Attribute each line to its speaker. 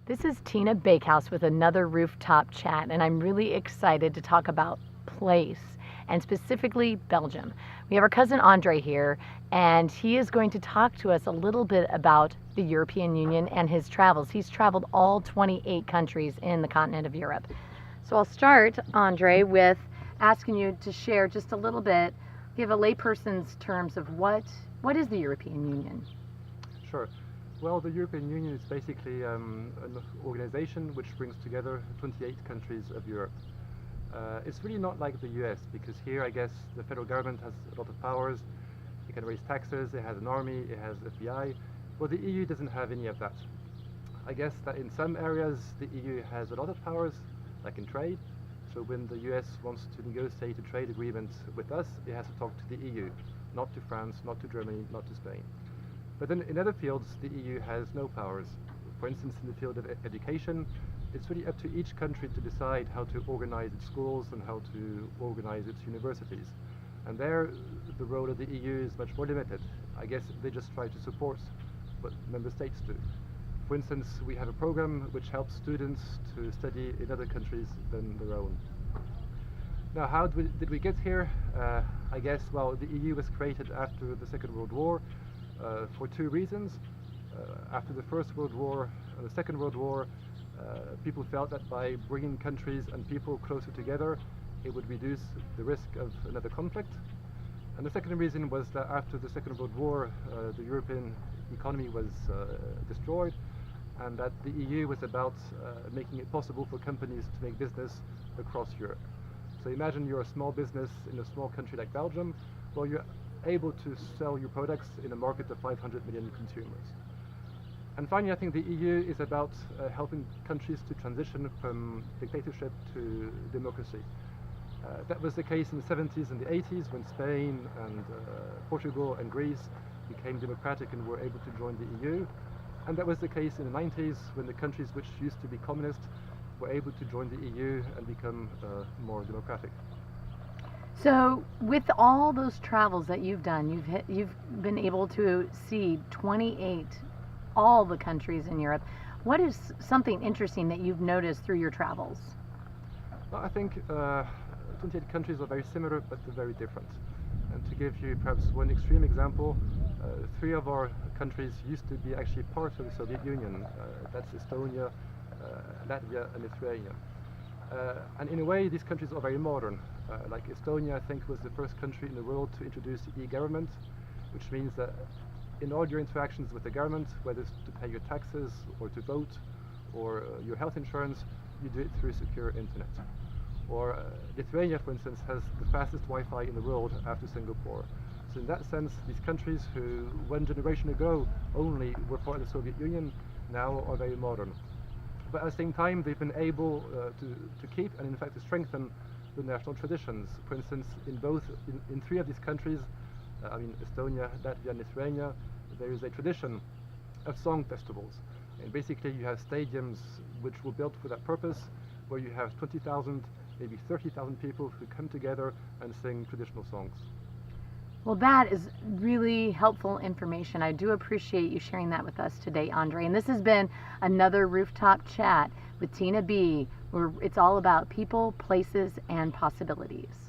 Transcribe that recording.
Speaker 1: This is Tina Bakehouse with another Rooftop Chat, and I'm really excited to talk about place, and specifically Belgium. We have our cousin Andre here, and he is going to talk to us a little bit about the European Union and his travels. He's traveled all 28 countries in the continent of Europe. So I'll start, Andre, with asking you to share just a little bit, give a layperson's terms of what is the European Union?
Speaker 2: Sure. Well, the European Union is basically an organization which brings together 28 countries of Europe. It's really not like the US, because here I guess the federal government has a lot of powers. It can raise taxes, it has an army, it has FBI. Well, the EU doesn't have any of that. I guess that in some areas the EU has a lot of powers, like in trade. So when the US wants to negotiate a trade agreement with us, it has to talk to the EU, not to France, not to Germany, not to Spain. But then in other fields, the EU has no powers. For instance, in the field of education, it's really up to each country to decide how to organize its schools and how to organize its universities. And there, the role of the EU is much more limited. I guess they just try to support what member states do. For instance, we have a program which helps students to study in other countries than their own. Now, how did we get here? I guess, well, the EU was created after the Second World War, for two reasons. After the First World War and the Second World War, people felt that by bringing countries and people closer together, it would reduce the risk of another conflict. And the second reason was that after the Second World War, the European economy was destroyed, and that the EU was about making it possible for companies to make business across Europe. So imagine you're a small business in a small country like Belgium. Well, you're able to sell your products in a market of 500 million consumers. And finally, I think the EU is about helping countries to transition from dictatorship to democracy. That was the case in the 70s and the 80s when Spain and Portugal and Greece became democratic and were able to join the EU. And that was the case in the 90s when the countries which used to be communist were able to join the EU and become more democratic.
Speaker 1: So, with all those travels that you've done, you've been able to see 28, all the countries in Europe. What is something interesting that you've noticed through your travels?
Speaker 2: Well, I think 28 countries are very similar, but they're very different. And to give you perhaps one extreme example, three of our countries used to be actually part of the Soviet Union. That's Estonia, Latvia, and Lithuania. And in a way, these countries are very modern. Like Estonia, I think, was the first country in the world to introduce e-government, which means that in all your interactions with the government, whether it's to pay your taxes or to vote or your health insurance, you do it through secure internet. Or Lithuania, for instance, has the fastest Wi-Fi in the world after Singapore. So in that sense, these countries who one generation ago only were part of the Soviet Union now are very modern. But at the same time, they've been able to keep and in fact to strengthen the national traditions. For instance, in three of these countries, Estonia, Latvia, and Lithuania, there is a tradition of song festivals. And basically you have stadiums which were built for that purpose, where you have 20,000, maybe 30,000 people who come together and sing traditional songs.
Speaker 1: Well, that is really helpful information. I do appreciate you sharing that with us today, Andre. And this has been another Rooftop Chat with Tina B, where it's all about people, places, and possibilities.